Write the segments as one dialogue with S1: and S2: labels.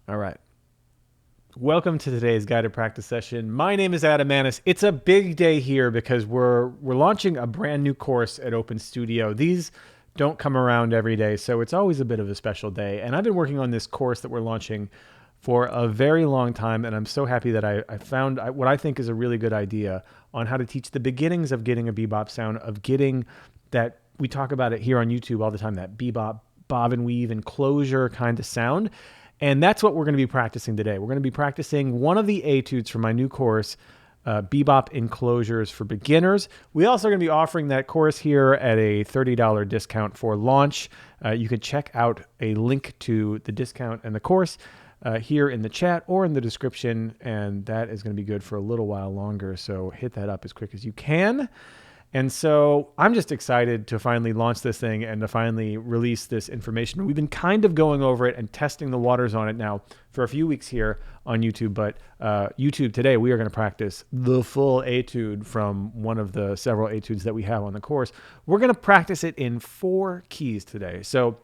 S1: All right. Welcome to today's guided practice session. My name is Adam Maness. It's a big day here because we're launching a brand new course at Open Studio. These don't come around every day, so it's always a bit of a special day. And I've been working on this course that we're launching for a very long time, and I'm so happy that I found what I think is a really good idea on how to teach the beginnings of getting a bebop sound, of getting that, we talk about it here on YouTube all the time, that bebop, bob and weave, enclosure kind of sound. And that's what we're going to be practicing today. We're going to be practicing one of the etudes from my new course, Bebop Enclosures for Beginners. We also are going to be offering that course here at a $30 discount for launch. You can check out a link to the discount and the course here in the chat or in the description, and that is going to be good for a little while longer. So hit that up as quick as you can. And so I'm just excited to finally launch this thing and to finally release this information. We've been kind of going over it and testing the waters on it now for a few weeks here on YouTube. But YouTube today, we are going to practice the full etude from one of the several etudes that we have on the course. We're going to practice it in 4 keys today. So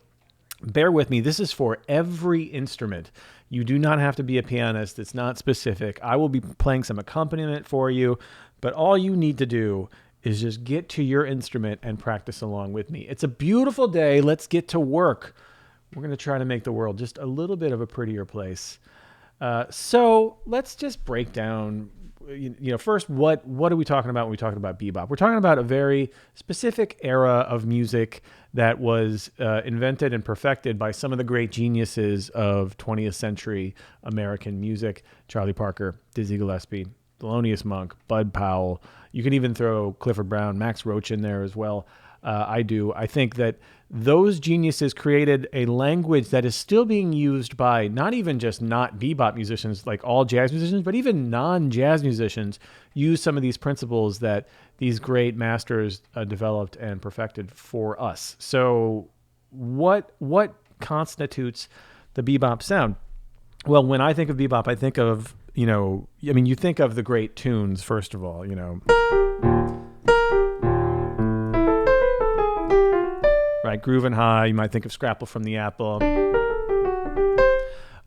S1: bear with me. This is for every instrument. You do not have to be a pianist. It's not specific. I will be playing some accompaniment for you, but all you need to do is just get to your instrument and practice along with me. It's a beautiful day. Let's get to work. We're going to try to make the world just a little bit of a prettier place. So let's just break down, first, what are we talking about when we talk about bebop? We're talking about a very specific era of music that was invented and perfected by some of the great geniuses of 20th century American music: Charlie Parker, Dizzy Gillespie, Thelonious Monk, Bud Powell. You can even throw Clifford Brown, Max Roach in there as well. I think that those geniuses created a language that is still being used by not even just not bebop musicians, like all jazz musicians, but even non-jazz musicians use some of these principles that these great masters developed and perfected for us. So what constitutes the bebop sound? Well, when I think of bebop, I think of, you think of the great tunes, first of all, right? Groovin' High, you might think of Scrapple from the Apple.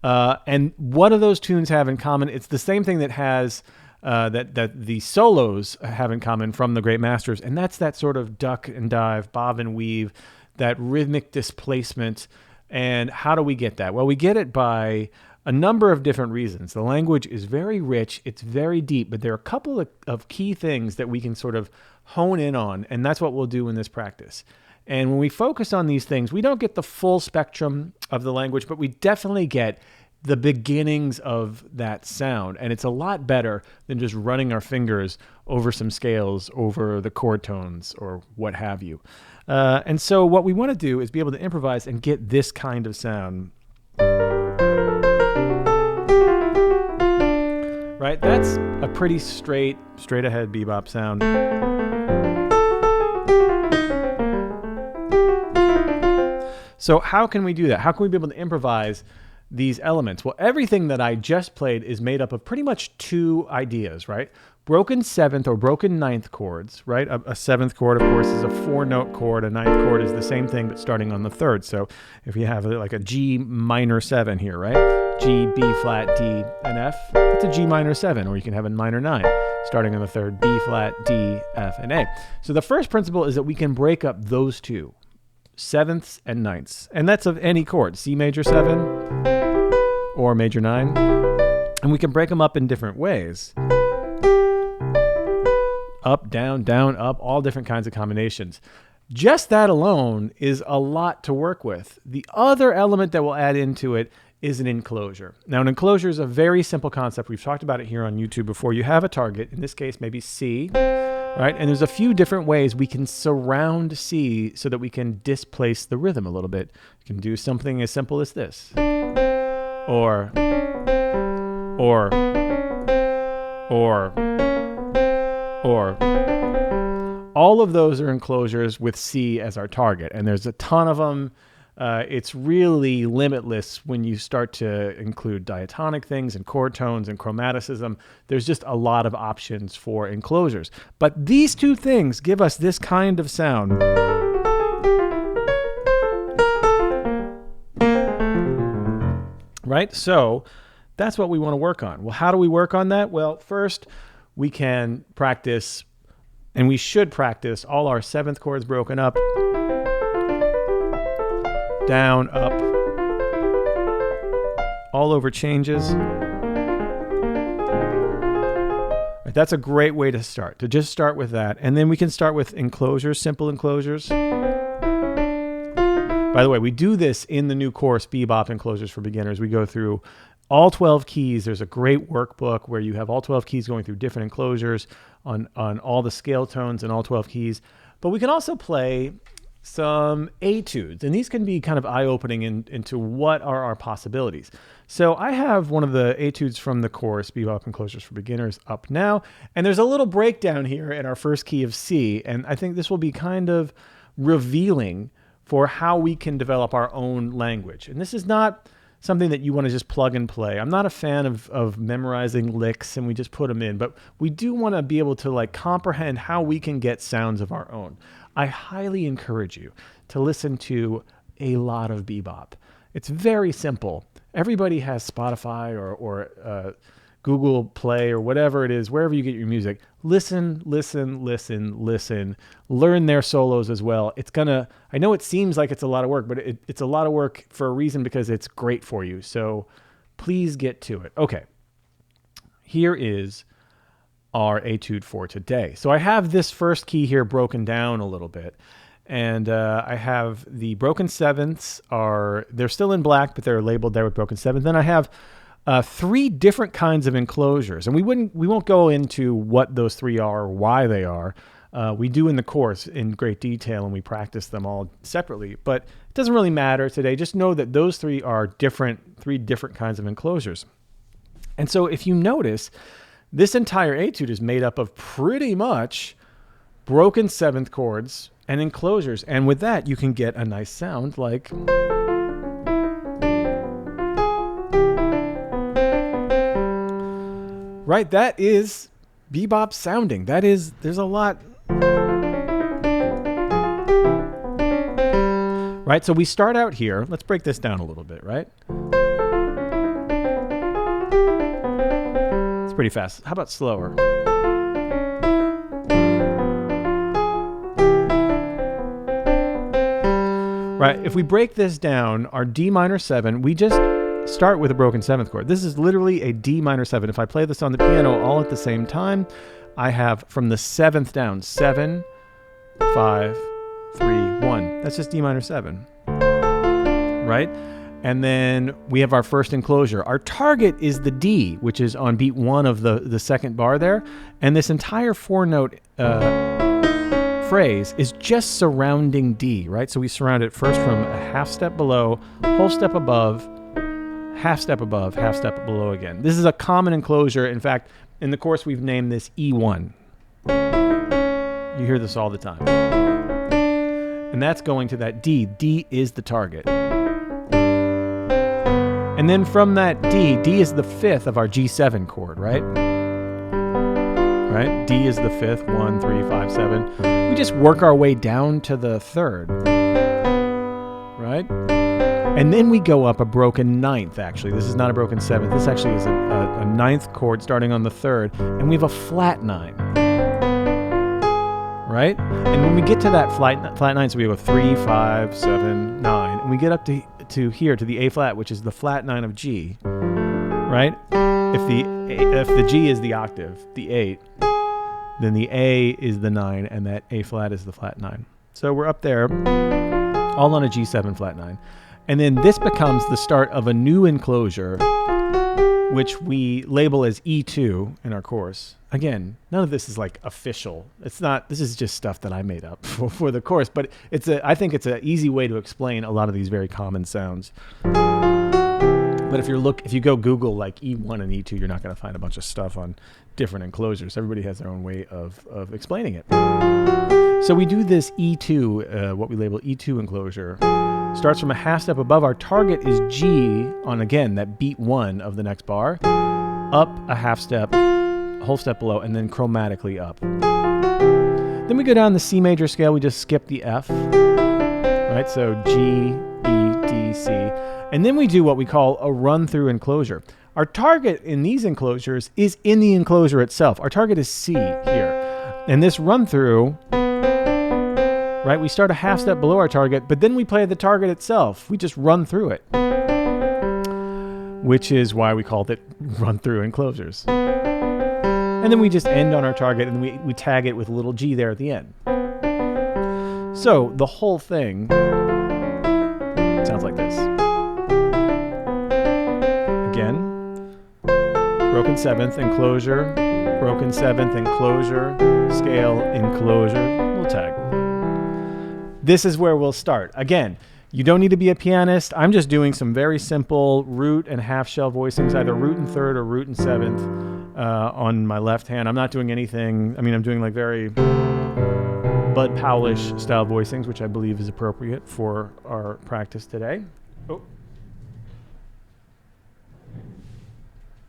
S1: And what do those tunes have in common? It's the same thing that has, that the solos have in common from the great masters. And that's that sort of duck and dive, bob and weave, that rhythmic displacement. And how do we get that? Well, we get it by a number of different reasons. The language is very rich, it's very deep, but there are a couple of key things that we can sort of hone in on, and that's what we'll do in this practice. And when we focus on these things, we don't get the full spectrum of the language, but we definitely get the beginnings of that sound. And it's a lot better than just running our fingers over some scales, over the chord tones, or what have you. And so what we want to do is be able to improvise and get this kind of sound. Right? That's a pretty straight ahead bebop sound. So how can we do that? How can we be able to improvise these elements? Well, everything that I just played is made up of pretty much 2 ideas, right? Broken 7th or broken 9th chords, right? A 7th chord, of course, is a 4-note chord. A 9th chord is the same thing, but starting on the 3rd. So if you have like a G minor 7 here, right? G, B flat, D, and F, it's a G minor 7, or you can have a minor 9, starting on the 3rd, B flat, D, F, and A. So the first principle is that we can break up those 2, 7ths and 9ths, and that's of any chord, C major 7 or major 9, and we can break them up in different ways. Up, down, up, all different kinds of combinations. Just that alone is a lot to work with. The other element that we'll add into it is an enclosure. Now, an enclosure is a very simple concept. We've talked about it here on YouTube before. You have a target, in this case, maybe C, right? And there's a few different ways we can surround C so that we can displace the rhythm a little bit. You can do something as simple as this. Or all of those are enclosures with C as our target, and there's a ton of them. It's really limitless when you start to include diatonic things and chord tones and chromaticism. There's just a lot of options for enclosures. But these 2 things give us this kind of sound. right? So that's what we want to work on. Well, how do we work on that? Well, first we can practice, and we should practice all our seventh chords broken up, down, up, all over changes. Right, that's a great way to start, to just start with that. And then we can start with enclosures, simple enclosures. By the way, we do this in the new course, Bebop Enclosures for Beginners. We go through all 12 keys. There's a great workbook where you have all 12 keys going through different enclosures on all the scale tones and all 12 keys. But we can also play some etudes, and these can be kind of eye-opening into what are our possibilities. So I have one of the etudes from the course, Bebop Enclosures for Beginners, up now, and there's a little breakdown here in our first key of C, and I think this will be kind of revealing for how we can develop our own language. And this is not something that you want to just plug and play. I'm not a fan of memorizing licks and we just put them in, but we do want to be able to like comprehend how we can get sounds of our own. I highly encourage you to listen to a lot of bebop. It's very simple. Everybody has Spotify or Google Play or whatever it is, wherever you get your music. Listen. Learn their solos as well. I know it seems like it's a lot of work, but it's a lot of work for a reason, because it's great for you. So please get to it. Okay. Here is our etude for today. So I have this first key here broken down a little bit. And I have the broken sevenths they're still in black, but they're labeled there with broken seventh. Then I have 3 different kinds of enclosures, and we won't go into what those 3 are or why they are. We do in the course in great detail, and we practice them all separately, but it doesn't really matter today. Just know that those 3 are 3 different kinds of enclosures. And so if you notice, this entire etude is made up of pretty much broken seventh chords and enclosures, and with that you can get a nice sound like right. That is bebop sounding. There's a lot. Right, so we start out here. Let's break this down a little bit, right? It's pretty fast. How about slower? Right, if we break this down, our D minor 7, we just start with a broken seventh chord. This is literally a D minor 7. If I play this on the piano all at the same time, I have from the 7th down 7, 5, 3, 1. That's just D minor 7. Right? And then we have our first enclosure. Our target is the D, which is on beat 1 of the second bar there. And this entire 4-note phrase is just surrounding D, right? So we surround it first from a half step below, whole step above, half step below again. This is a common enclosure. In fact, in the course, we've named this E1. You hear this all the time. And that's going to that D. D is the target. And then from that D is the 5th of our G7 chord, right? Right? D is the 5th, 1, 3, 5, 7. We just work our way down to the 3rd, right? And then we go up a broken 9th, actually. This is not a broken 7th. This actually is a 9th chord starting on the 3rd, and we have a flat 9, right? And when we get to that flat 9, so we go 3, 5, 7, 9, and we get up to here, to the A flat, which is the flat 9 of G, right? If the G is the octave, the 8, then the A is the 9, and that A flat is the flat 9. So we're up there, all on a G7 flat 9. And then this becomes the start of a new enclosure, which we label as E2 in our course. Again, none of this is like official. It's not, this is just stuff that I made up for the course, but I think it's an easy way to explain a lot of these very common sounds. But if you go Google like E1 and E2, you're not going to find a bunch of stuff on different enclosures. Everybody has their own way of explaining it. So we do this E2, what we label E2 enclosure. Starts from a half step above. Our target is G on, again, that beat 1 of the next bar. Up a half step, a whole step below, and then chromatically up. Then we go down the C major scale. We just skip the F. Right? So G, E, D, C. And then we do what we call a run-through enclosure. Our target in these enclosures is in the enclosure itself. Our target is C here. And this run-through, right, we start a half step below our target, but then we play the target itself. We just run through it, which is why we called it run-through enclosures. And then we just end on our target, and we tag it with a little G there at the end. So the whole thing sounds like this. Again, broken seventh, enclosure, broken seventh, enclosure, scale, enclosure, little tag. This is where we'll start. Again, you don't need to be a pianist. I'm just doing some very simple root and half shell voicings, either root and third or root and seventh on my left hand. I'm not doing anything. I mean, I'm doing like very Bud Powell-ish style voicings, which I believe is appropriate for our practice today. Oh.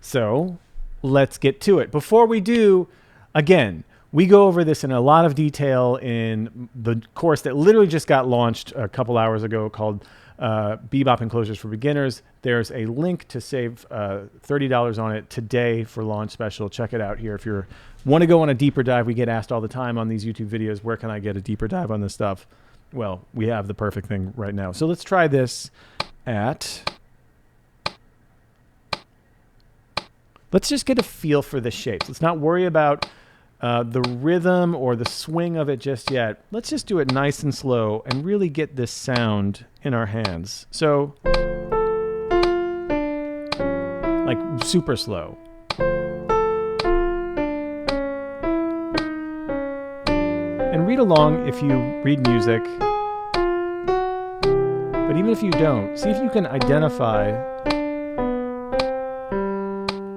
S1: So let's get to it. Before we do, again, we go over this in a lot of detail in the course that literally just got launched a couple hours ago called Bebop Enclosures for Beginners. There's a link to save $30 on it today for launch special. Check it out here. If you want to go on a deeper dive, we get asked all the time on these YouTube videos, where can I get a deeper dive on this stuff? Well, we have the perfect thing right now. So let's try this let's just get a feel for the shapes. Let's not worry about the rhythm or the swing of it just yet. Let's just do it nice and slow and really get this sound in our hands. So, like super slow. And read along if you read music. But even if you don't, see if you can identify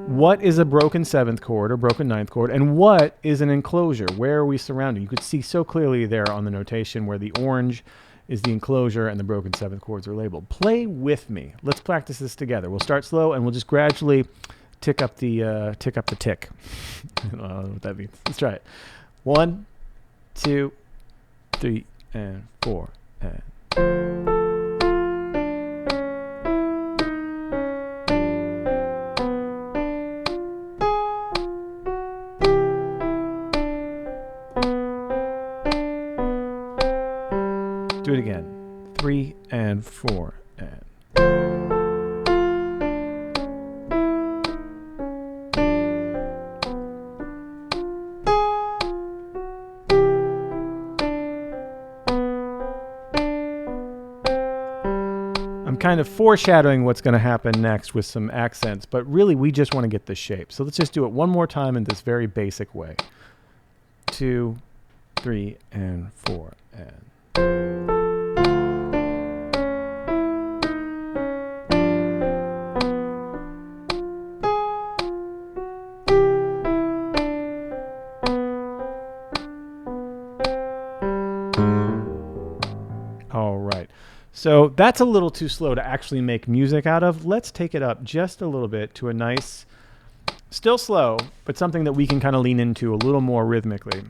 S1: what is a broken seventh chord or broken ninth chord, and what is an enclosure? Where are we surrounded? You could see so clearly there on the notation where the orange is the enclosure and the broken seventh chords are labeled. Play with me. Let's practice this together. We'll start slow and we'll just gradually tick up the tick. I don't know what that means. Let's try it. 1, 2, 3, and 4, and. Do it again. 3 and 4 and. I'm kind of foreshadowing what's going to happen next with some accents, but really we just want to get the shape. So let's just do it one more time in this very basic way. 2, 3, and 4 and. All right. So that's a little too slow to actually make music out of. Let's take it up just a little bit to a nice, still slow, but something that we can kind of lean into a little more rhythmically.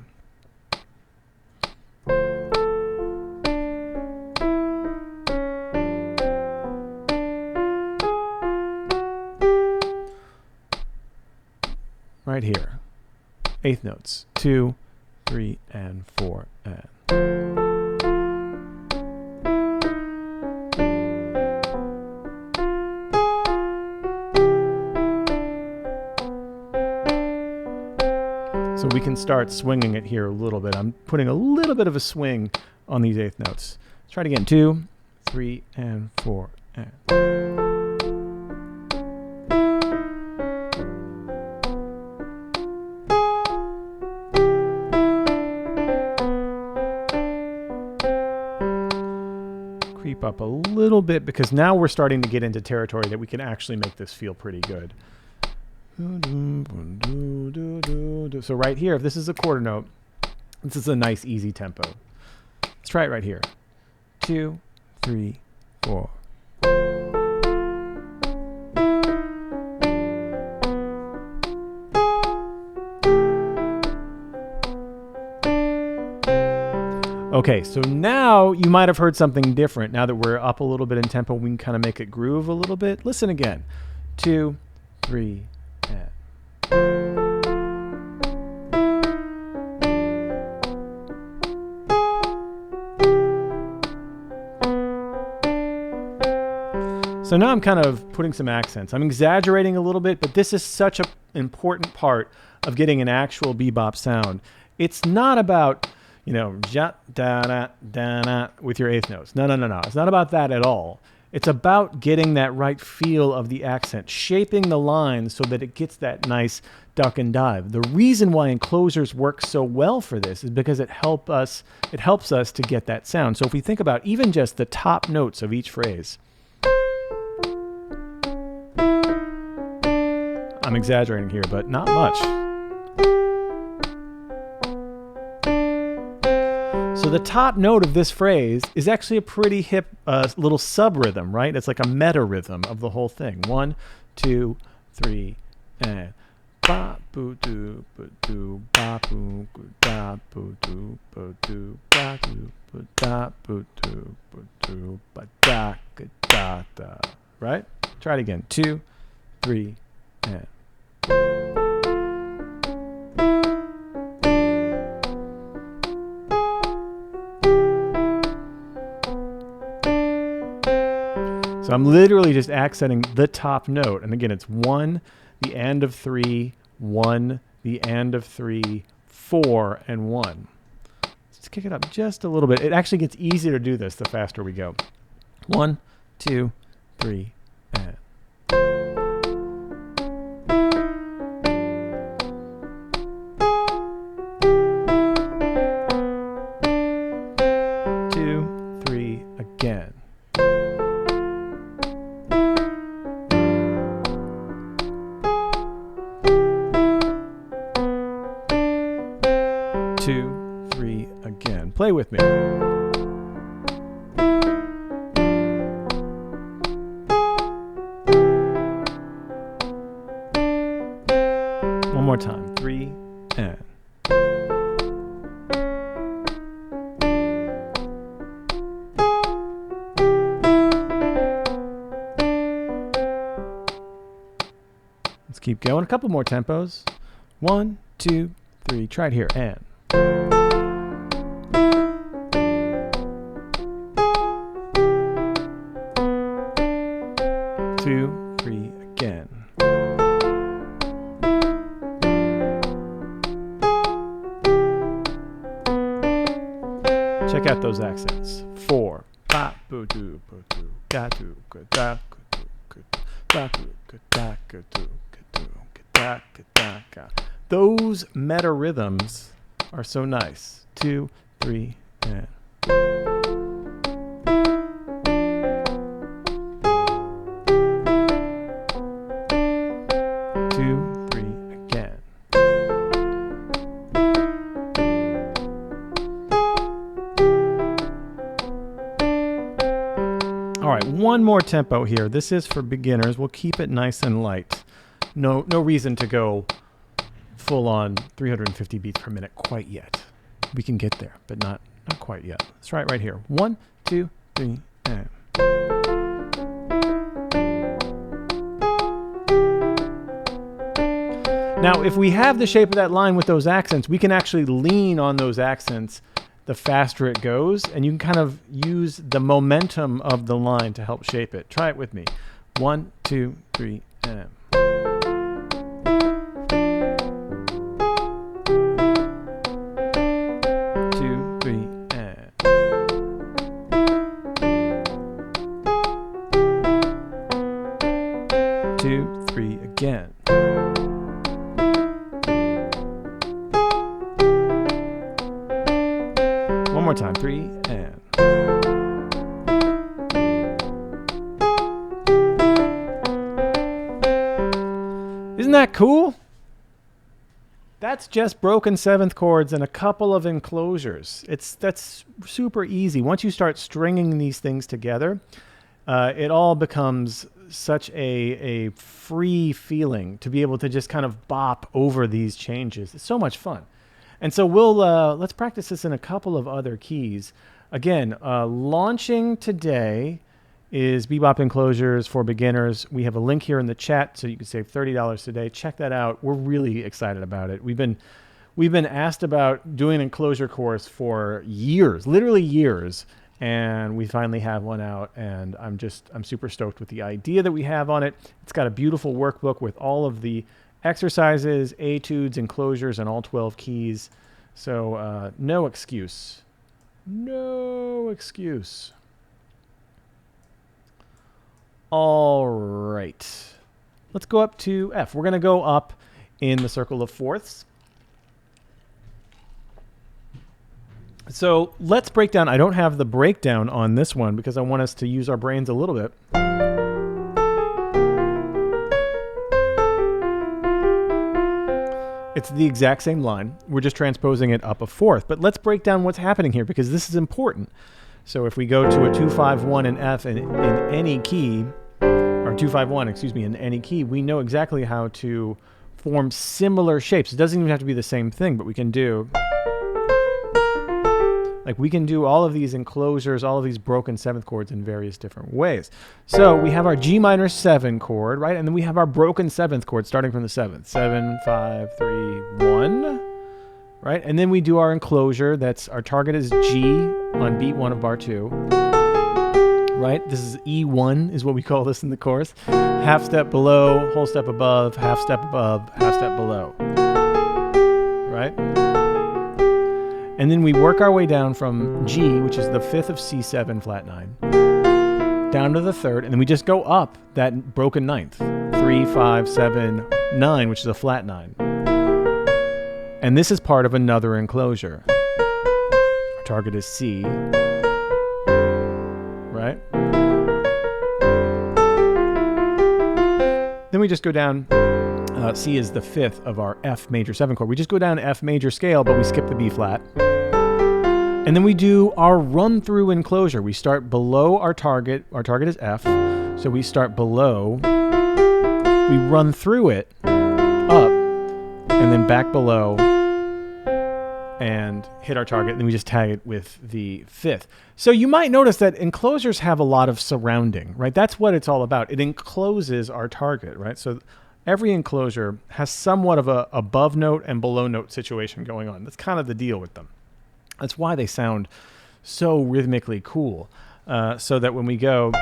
S1: Right here. Eighth notes. 2, 3, and 4, and. So we can start swinging it here a little bit. I'm putting a little bit of a swing on these eighth notes. Let's try it again. 2, 3, and 4, and. Creep up a little bit because now we're starting to get into territory that we can actually make this feel pretty good. So right here, if this is a quarter note, this is a nice easy tempo. Let's try it right here. 2, 3, 4. Okay, so now you might have heard something different. Now that we're up a little bit in tempo, we can kind of make it groove a little bit. Listen again. 2, 3, and. So now I'm kind of putting some accents. I'm exaggerating a little bit, but this is such an important part of getting an actual bebop sound. It's not about, you know, ja, da, da, da, da, with your eighth notes. No. It's not about that at all. It's about getting that right feel of the accent, shaping the line so that it gets that nice duck and dive. The reason why enclosures work so well for this is because it helps us to get that sound. So if we think about even just the top notes of each phrase, I'm exaggerating here, but not much. So the top note of this phrase is actually a pretty hip little sub-rhythm, right? It's like a meta rhythm of the whole thing. 1, 2, 3, and ba boo doo ba doo ba boo da boo doo ba doo ba doo ba da boo doo ba doo ba da da da. Right? Try it again. 2, 3, and. So I'm literally just accenting the top note. And again, it's 1, the end of 3, 1, the end of 3, 4, and 1. Let's kick it up just a little bit. It actually gets easier to do this the faster we go. 1, 2, 3, and. Again. Two, three, again. Play with me. One more time. 3, and. Keep going. A couple more tempos. 1, 2, 3. Try it here. And. 2, 3. Again. Check out those accents. 4. Ba boo doo boo doo ga doo ga da ga doo ga da ga da ga doo. Those meta rhythms are so nice. 2, 3, and. 2, 3, again. All right, one more tempo here. This is for beginners. We'll keep it nice and light. No reason to go full on 350 beats per minute quite yet. We can get there, but not quite yet. Let's try it right here. 1, 2, 3, and. Now, if we have the shape of that line with those accents, we can actually lean on those accents the faster it goes, and you can kind of use the momentum of the line to help shape it. Try it with me. 1, 2, 3, and. 2, 3, and. 2, 3, again. One more time. 3, and. Isn't that cool? That's just broken seventh chords and a couple of enclosures. That's super easy. Once you start stringing these things together, it all becomes such a free feeling to be able to just kind of bop over these changes. It's so much fun. And so we'll let's practice this in a couple of other keys. Again, launching today is Bebop Enclosures for beginners. We have a link here in the chat so you can save $30 today. Check that out. We're really excited about it. We've been asked about doing an Enclosure course for years, literally years, and we finally have one out, and I'm super stoked with the idea that we have on it. It's got a beautiful workbook with all of the exercises, etudes, enclosures, and all 12 keys. So no excuse. No excuse. All right. Let's go up to F. We're going to go up in the circle of fourths. So let's break down. I don't have the breakdown on this one because I want us to use our brains a little bit. It's the exact same line. We're just transposing it up a fourth. But let's break down what's happening here because this is important. So if we go to a 2-5-1 in F in any key, or 2-5-1, excuse me, in any key, we know exactly how to form similar shapes. It doesn't even have to be the same thing, but we can do, like we can do all of these enclosures, all of these broken seventh chords in various different ways. So we have our G minor 7 chord, right? And then we have our broken seventh chord starting from the 7th. 7, 5, 3, 1. Right? And then we do our enclosure. That's our target is G on beat 1 of bar 2. Right? This is E1 is what we call this in the course. Half step below, whole step above, half step above, half step below. Right? And then we work our way down from G, which is the 5th of C7 flat 9, down to the 3rd, and then we just go up that broken 9th. 3, 5, 7, 9, which is a flat 9. And this is part of another enclosure. Our target is C, right? Then we just go down. C is the 5th of our F major 7 chord. We just go down F major scale, but we skip the B flat. And then we do our run through enclosure. We start below our target. Our target is F. So we start below. We run through it up and then back below and hit our target, and then we just tag it with the 5th. So you might notice that enclosures have a lot of surrounding, right? That's what it's all about. It encloses our target, right? So every enclosure has somewhat of a above note and below note situation going on. That's kind of the deal with them. That's why they sound so rhythmically cool. So that when we go,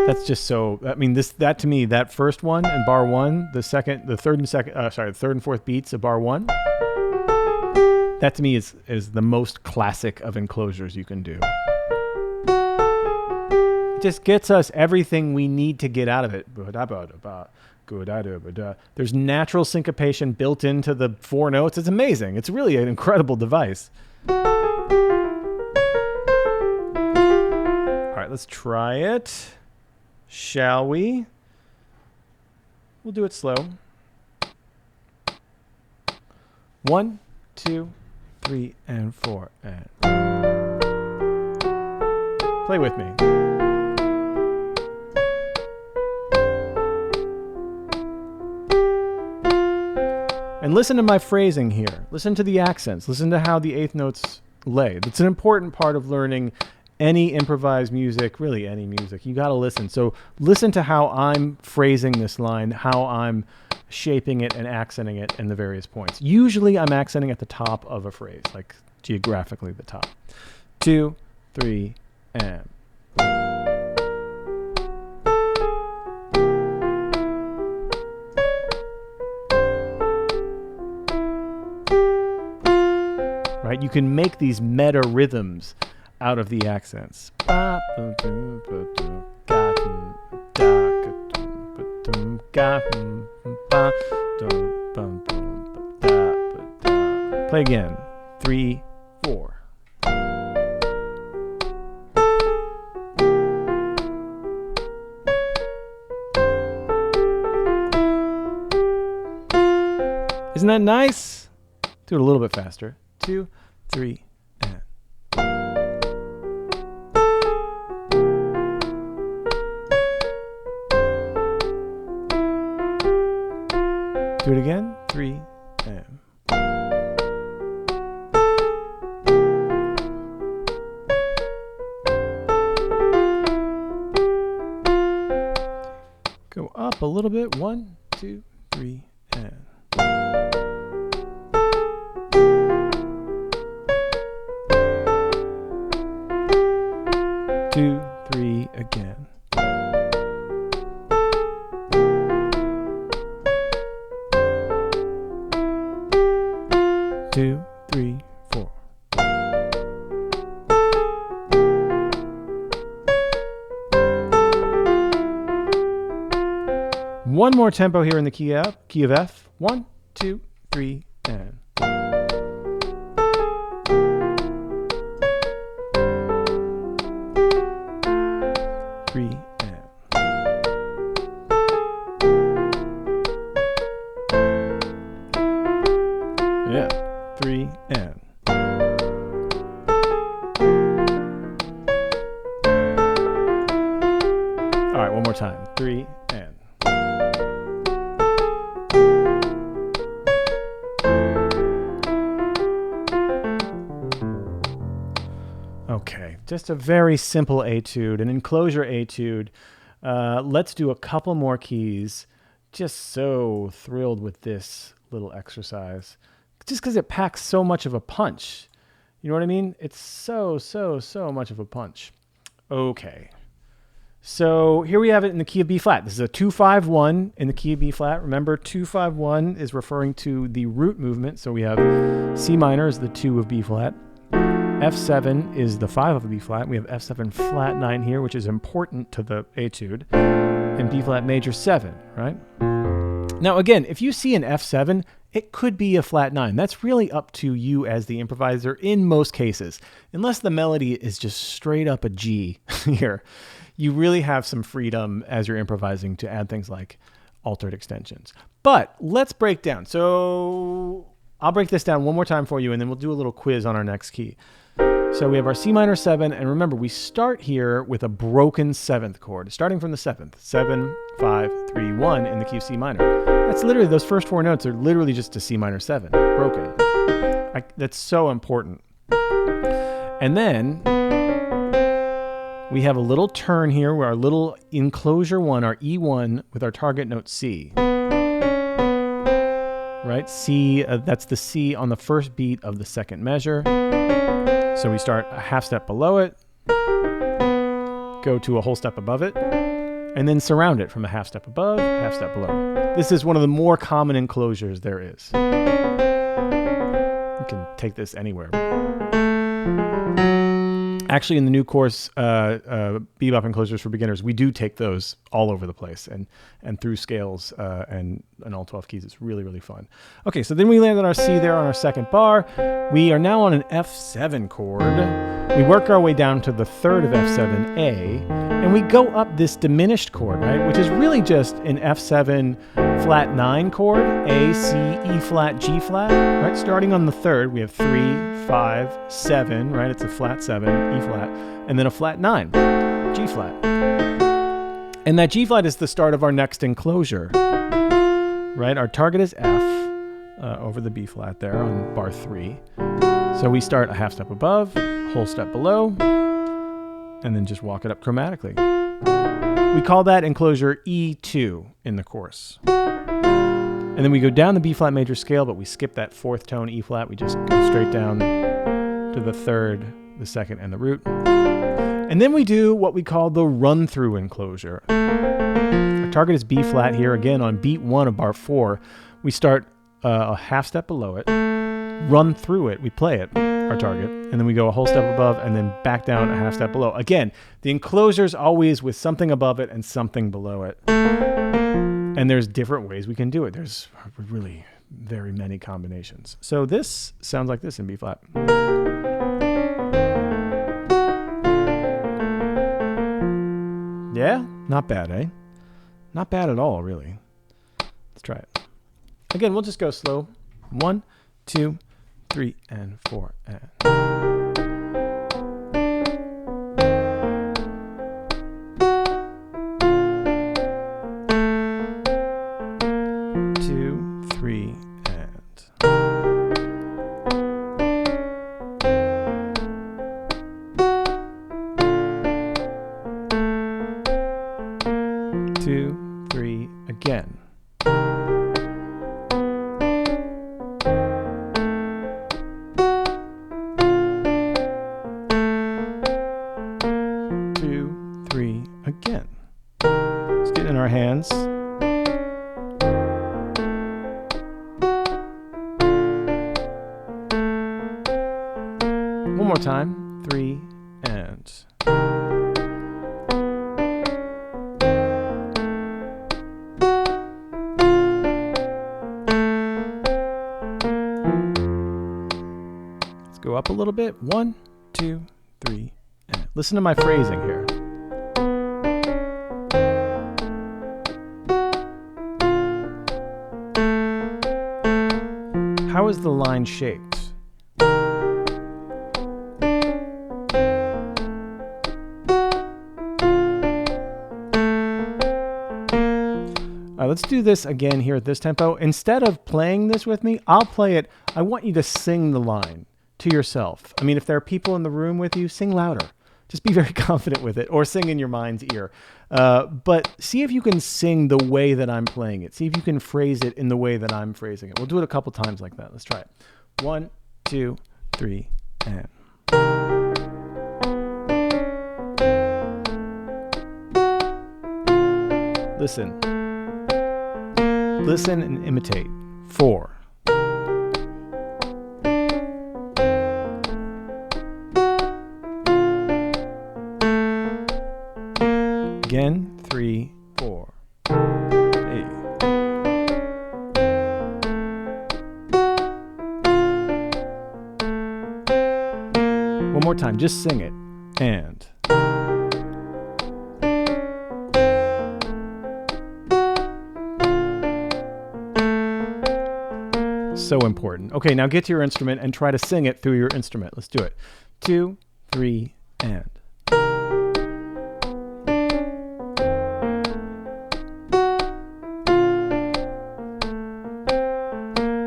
S1: that's just so. I mean, that to me, that first one in bar 1, the third and fourth beats of bar 1. That to me is the most classic of enclosures you can do. It just gets us everything we need to get out of it. There's natural syncopation built into the 4 notes. It's amazing. It's really an incredible device. All right, let's try it. Shall we? We'll do it slow. 1, 2, 3, and 4, and play with me. And listen to my phrasing here. Listen to the accents. Listen to how the 8th notes lay. That's an important part of learning any improvised music, really any music. You got to listen. So listen to how I'm phrasing this line, how I'm shaping it and accenting it in the various points. Usually I'm accenting at the top of a phrase, like geographically the top. 2, 3, and. Right? You can make these meta rhythms out of the accents. Play again. 3, 4. Isn't that nice? Do it a little bit faster. 2, 3, and. Do it again. 3, and. Go up a little bit. 1, 2, 3, and. 2, 3 again. Two, three, four. One more tempo here in the key of F. 1, 2, 3, and. 3 and. Yeah, 3 and. All right, one more time. 3 and. Okay, just a very simple etude, an enclosure etude. Let's do a couple more keys. Just so thrilled with this little exercise. Just because it packs so much of a punch. You know what I mean? It's so much of a punch. Okay. So here we have it in the key of B flat. This is a 2-5-1 in the key of B flat. Remember, 2-5-1 is referring to the root movement. So we have C minor is the 2 of B flat. F7 is the 5 of a B flat. We have F7 flat 9 here, which is important to the etude. And B flat major 7, right? Now, again, if you see an F7, it could be a flat 9. That's really up to you as the improviser in most cases. Unless the melody is just straight up a G here, you really have some freedom as you're improvising to add things like altered extensions. But let's break down. So I'll break this down one more time for you, and then we'll do a little quiz on our next key. So we have our C minor 7, and remember, we start here with a broken 7th chord, starting from the 7th. 7, 5, 3, 1 in the key of C minor. That's literally, those first 4 notes are literally just a C minor 7, broken. That's so important. And then we have a little turn here where our little enclosure 1, our E1, with our target note C. Right? C, that's the C on the first beat of the second measure. So we start a half step below it, go to a whole step above it, and then surround it from a half step above, half step below. This is one of the more common enclosures there is. You can take this anywhere. Actually, in the new course, Bebop Enclosures for Beginners, we do take those all over the place and through scales and all 12 keys. It's really fun. Okay, so then we land on our C there on our second bar. We are now on an F7 chord. We work our way down to the 3rd of F7A, and we go up this diminished chord, right, which is really just an F7 flat 9 chord, A, C, E flat, G flat, right? Starting on the 3rd, we have 3, 5, 7, right? It's a flat 7, E flat, and then a flat 9, G flat. And that G flat is the start of our next enclosure, right? Our target is F over the B flat there on bar 3. So we start a half step above, whole step below, and then just walk it up chromatically. We call that enclosure E2 in the course. And then we go down the B flat major scale, but we skip that 4th tone E flat. We just go straight down to the 3rd, the 2nd, and the root. And then we do what we call the run-through enclosure. Our target is B flat here. Again, on beat 1 of bar 4, we start a half step below it, run through it, we play it, our target, and then we go a whole step above and then back down a half step below. Again, the enclosure is always with something above it and something below it. And there's different ways we can do it. There's really very many combinations. So this sounds like this in B flat. Yeah, not bad, eh? Not bad at all, really. Let's try it. Again, we'll just go slow. 1, 2, 3, and 4, and. 2, 3, and. 2, 3, again. Again. Let's get in our hands. One more time. 3 and. Let's go up a little bit. 1, 2, 3 and. Listen to my phrasing here. How is the line shaped? Let's do this again here at this tempo. Instead of playing this with me, I'll play it. I want you to sing the line to yourself. I mean, if there are people in the room with you, sing louder. Just be very confident with it, or sing in your mind's ear. But see if you can sing the way that I'm playing it. See if you can phrase it in the way that I'm phrasing it. We'll do it a couple times like that. Let's try it. 1, 2, 3, and. Listen. Listen and imitate. 4. Again, 3, 4. 8. One more time, just sing it. And. So important. Okay, now get to your instrument and try to sing it through your instrument. Let's do it. 2, 3, and.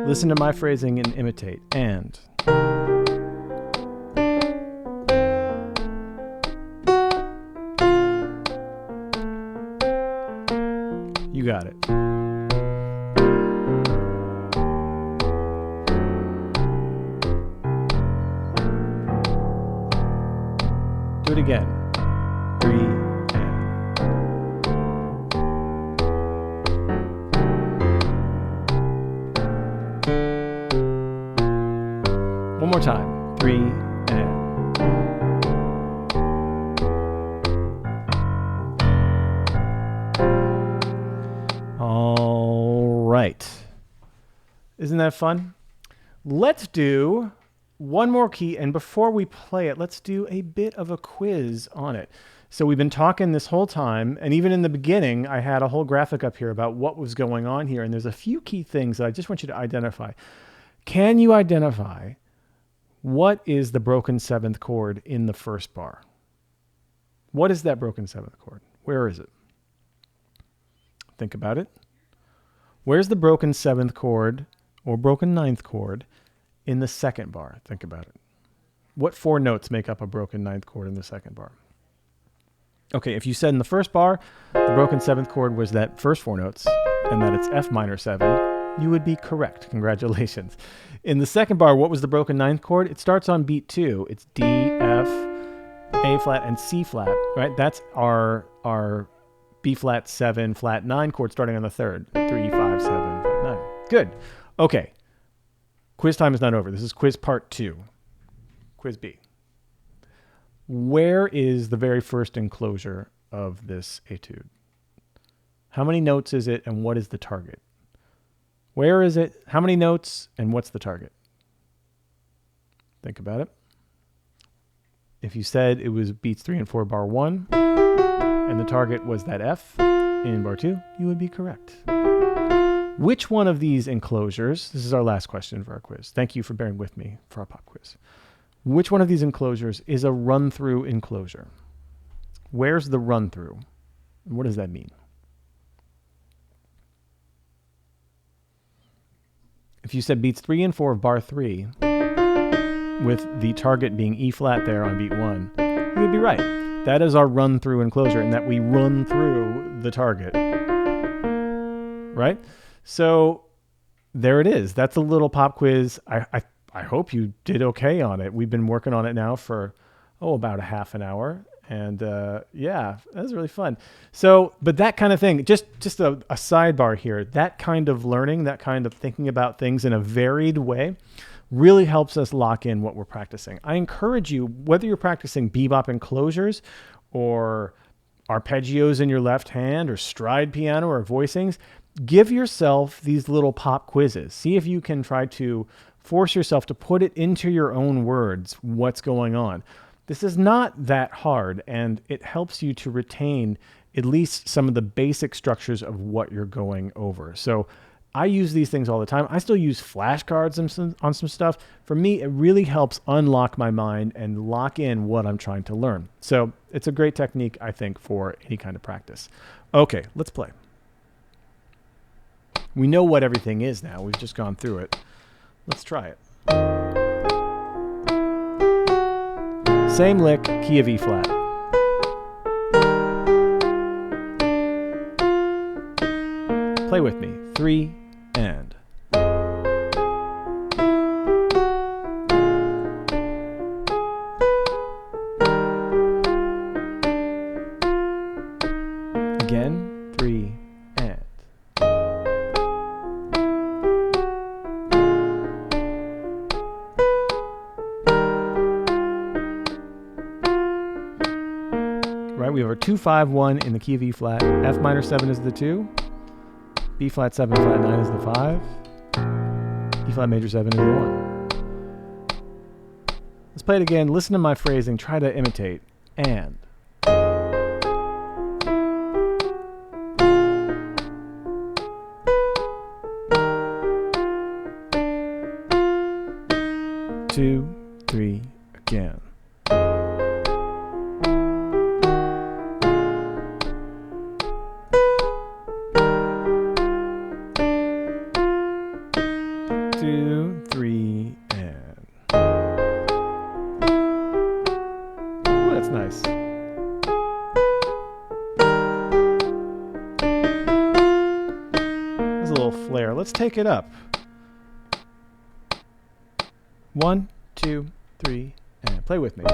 S1: Listen to my phrasing and imitate. And. You got it. Do it again. 3, and. One more time. 3, and. All right. Isn't that fun? Let's do one more key, and before we play it, let's do a bit of a quiz on it. So we've been talking this whole time, and even in the beginning, I had a whole graphic up here about what was going on here, and there's a few key things that I just want you to identify. Can you identify what is the broken 7th chord in the first bar? What is that broken 7th chord? Where is it? Think about it. Where's the broken 7th chord or broken 9th chord in the second bar? Think about it. What 4 notes make up a broken 9th chord in the second bar? Okay, if you said in the first bar, the broken 7th chord was that first 4 notes, and that it's F minor 7, you would be correct. Congratulations. In the second bar, what was the broken 9th chord? It starts on beat 2. It's D, F, A flat, and C flat, right? That's our B flat 7, flat 9 chord starting on the 3rd. 3, 5, 7, 9. Good. Okay. Quiz time is not over. This is quiz part 2. Quiz B. Where is the very first enclosure of this etude? How many notes is it, and what is the target? Where is it? How many notes, and what's the target? Think about it. If you said it was beats 3 and 4 bar 1, and the target was that F in bar 2, you would be correct. Which one of these enclosures, this is our last question for our quiz. Thank you for bearing with me for our pop quiz. Which one of these enclosures is a run-through enclosure? Where's the run-through? And what does that mean? If you said beats 3 and 4 of bar 3, with the target being E flat there on beat 1, you would be right. That is our run-through enclosure, in that we run through the target. Right? So there it is. That's a little pop quiz. I hope you did okay on it. We've been working on it now for, about a half an hour. And yeah, that was really fun. So, but that kind of thing, just a sidebar here, that kind of learning, that kind of thinking about things in a varied way really helps us lock in what we're practicing. I encourage you, whether you're practicing bebop enclosures or arpeggios in your left hand or stride piano or voicings, give yourself these little pop quizzes. See if you can try to force yourself to put it into your own words, what's going on. This is not that hard, and it helps you to retain at least some of the basic structures of what you're going over. So I use these things all the time. I still use flashcards on some stuff. For me, it really helps unlock my mind and lock in what I'm trying to learn. So it's a great technique, I think, for any kind of practice. Okay, let's play. We know what everything is now. We've just gone through it. Let's try it. Same lick, key of E flat. Play with me. 3 and. Again, 3 and. Right, we have our 2, 5, 1 in the key of E flat. F minor 7 is the 2. B flat 7, flat 9 is the 5. E flat major 7 is the 1. Let's play it again. Listen to my phrasing. Try to imitate. And. Two, 3, again. Nice. There's a little flare. Let's take it up. 1, 2, 3, and play with me.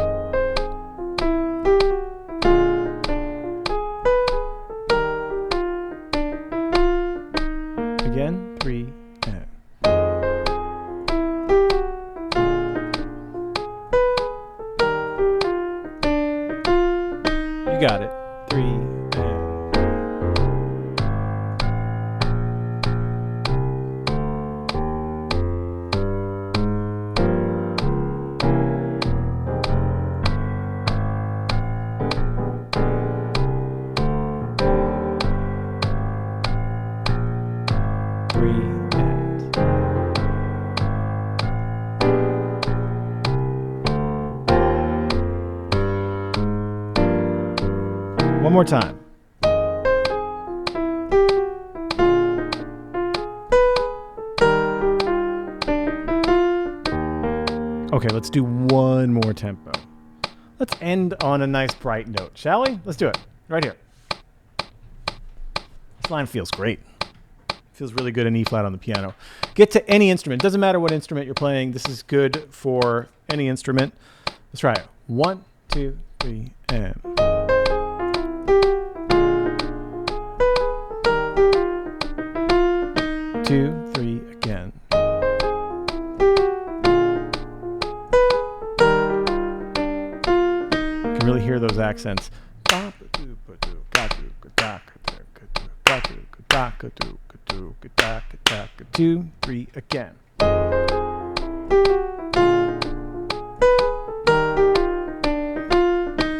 S1: Again, 3, and. Got it. 3 and. One more time. Okay, let's do one more tempo. Let's end on a nice bright note, shall we? Let's do it. Right here. This line feels great. Feels really good in E flat on the piano. Get to any instrument. Doesn't matter what instrument you're playing. This is good for any instrument. Let's try it. 1, 2, 3, and. 2, 3, again. You can really hear those accents. 2, 3, again.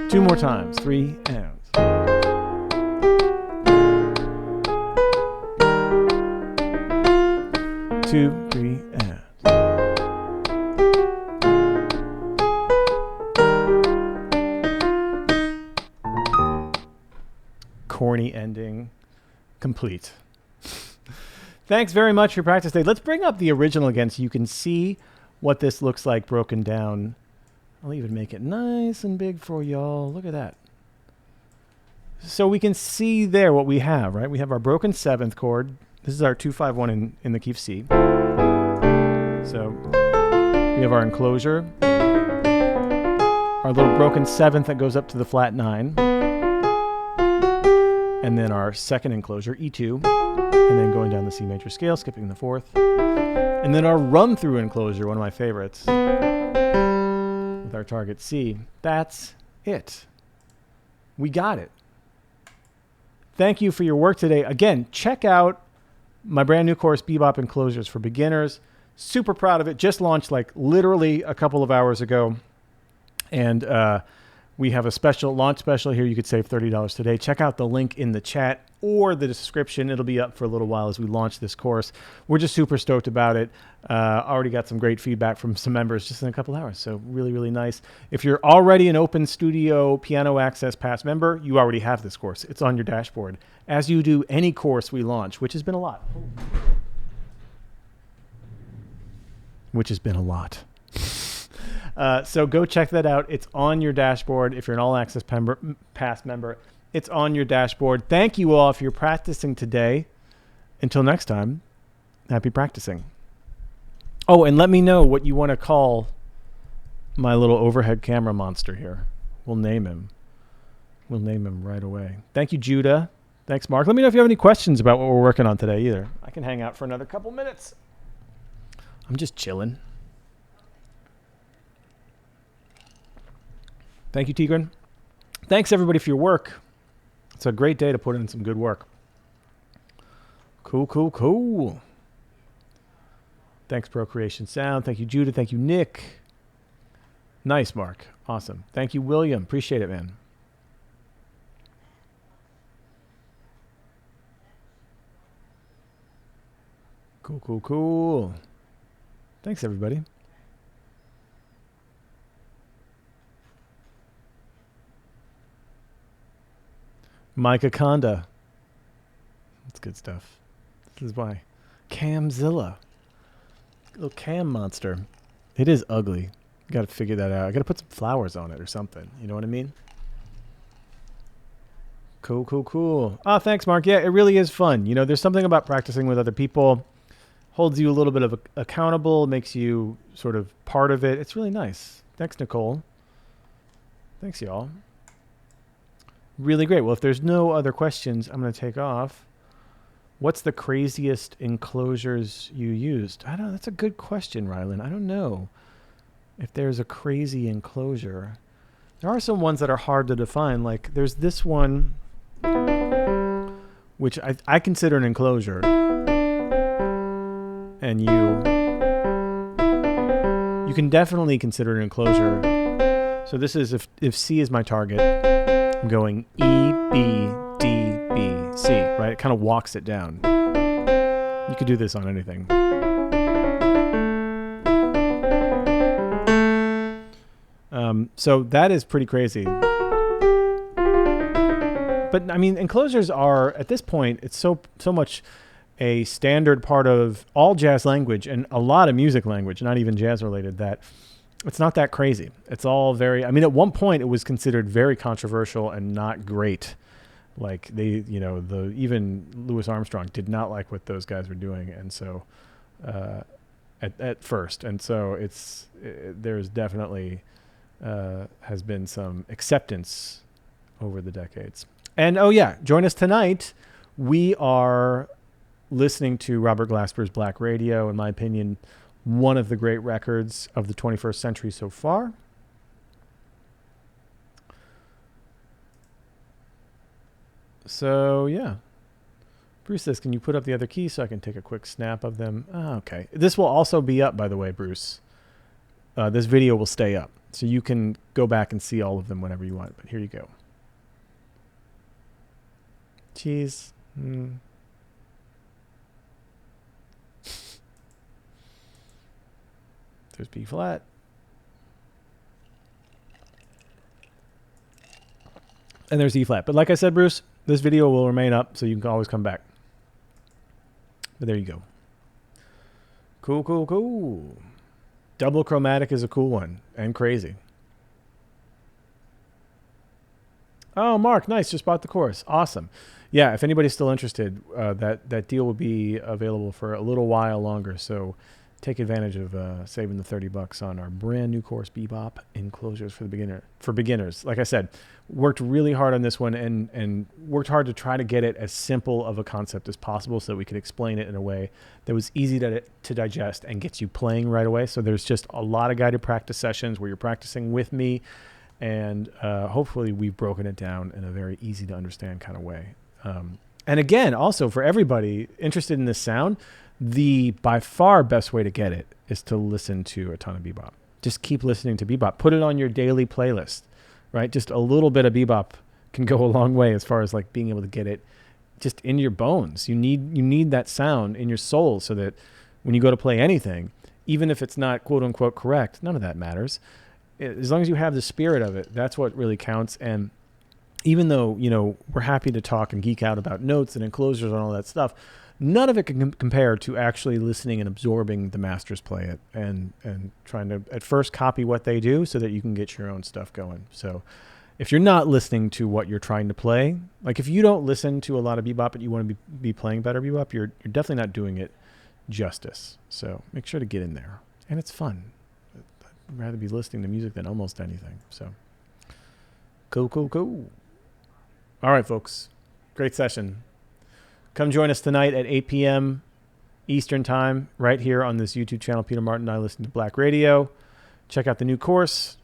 S1: Two more times. 3 and. Two, 3, and. Corny ending complete. Thanks very much for your practice today. Let's bring up the original again so you can see what this looks like broken down. I'll even make it nice and big for y'all. Look at that. So we can see there what we have, right? We have our broken 7th chord. This is our 2-5-1 in the key of C. So we have our enclosure, our little broken 7th that goes up to the flat 9, and then our second enclosure, E2, and then going down the C major scale, skipping the 4th, and then our run-through enclosure, one of my favorites, with our target C. That's it. We got it. Thank you for your work today. Again, check out my brand new course, Bebop Enclosures for Beginners. Super proud of it. Just launched like literally a couple of hours ago. And we have a special launch special here. You could save $30 today. Check out the link in the chat or the description. It'll be up for a little while as we launch this course. We're just super stoked about it. Already got some great feedback from some members just in a couple hours. So really, really nice. If you're already an Open Studio Piano Access Pass member, you already have this course. It's on your dashboard, as you do any course we launch, which has been a lot. So go check that out. It's on your dashboard. If you're an All Access Pass member, it's on your dashboard. Thank you all for your practicing today. Until next time, happy practicing. Oh, and let me know what you want to call my little overhead camera monster here. We'll name him. We'll name him right away. Thank you, Judah. Thanks, Mark. Let me know if you have any questions about what we're working on today either. I can hang out for another couple minutes. I'm just chilling. Thank you, Tigran. Thanks, everybody, for your work. It's a great day to put in some good work. Cool, cool, cool. Thanks, Procreation Sound. Thank you, Judah. Thank you, Nick. Nice, Mark. Awesome. Thank you, William. Appreciate it, man. Cool, cool, cool. Thanks, everybody. Micah Conda. That's good stuff. This is why. Camzilla. Little cam monster. It is ugly. Got to figure that out. I got to put some flowers on it or something. You know what I mean? Cool, cool, cool. Oh, thanks, Mark. Yeah, it really is fun. You know, there's something about practicing with other people. Holds you a little bit of accountable. Makes you sort of part of it. It's really nice. Thanks, Nicole. Thanks, y'all. Really great. Well, if there's no other questions, I'm going to take off. What's the craziest enclosures you used? I don't know. That's a good question, Rylan. I don't know if there's a crazy enclosure. There are some ones that are hard to define. Like there's this one, which I consider an enclosure. And you can definitely consider an enclosure. So this is if C is my target, I'm going E, B, D, B, C, right? It kind of walks it down. You could do this on anything. So that is pretty crazy. But I mean, enclosures are, at this point, it's so much a standard part of all jazz language and a lot of music language, not even jazz related, that it's not that crazy. It's all very, I mean, at one point it was considered very controversial and not great. Like they, you know, even Louis Armstrong did not like what those guys were doing. And so, at first. And so there's definitely, has been some acceptance over the decades. And oh yeah, join us tonight. We are listening to Robert Glasper's Black Radio, in my opinion, one of the great records of the 21st century so far. So, yeah. Bruce says, can you put up the other keys so I can take a quick snap of them? Oh, okay. This will also be up, by the way, Bruce. This video will stay up. So you can go back and see all of them whenever you want. But here you go. Cheese. There's B flat. And there's E flat. But like I said, Bruce, this video will remain up, so you can always come back. But there you go. Cool, cool, cool. Double chromatic is a cool one and crazy. Oh, Mark, nice. Just bought the course. Awesome. Yeah, if anybody's still interested, that deal will be available for a little while longer. So take advantage of saving the $30 on our brand new course, Bebop Enclosures for beginners. Like I said, worked really hard on this one and worked hard to try to get it as simple of a concept as possible so that we could explain it in a way that was easy to digest and gets you playing right away. So there's just a lot of guided practice sessions where you're practicing with me, and hopefully we've broken it down in a very easy to understand kind of way. And again, also for everybody interested in this sound, the by far best way to get it is to listen to a ton of bebop. Just keep listening to bebop. Put it on your daily playlist, right? Just a little bit of bebop can go a long way as far as like being able to get it just in your bones. You need that sound in your soul so that when you go to play anything, even if it's not quote unquote correct, none of that matters. As long as you have the spirit of it, that's what really counts. And even though, we're happy to talk and geek out about notes and enclosures and all that stuff, none of it can compare to actually listening and absorbing the masters play it and trying to at first copy what they do so that you can get your own stuff going. So if you're not listening to what you're trying to play, like if you don't listen to a lot of bebop but you want to be playing better bebop, you're definitely not doing it justice. So make sure to get in there. And it's fun. I'd rather be listening to music than almost anything. So cool. All right, folks. Great session. Come join us tonight at 8 p.m. Eastern Time right here on this YouTube channel. Peter Martin and I listen to Black Radio. Check out the new course,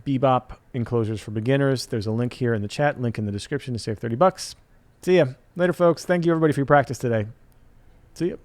S1: Bebop Enclosures for Beginners. There's a link here in the chat, link in the description to save $30. See ya. Later, folks. Thank you, everybody, for your practice today. See ya.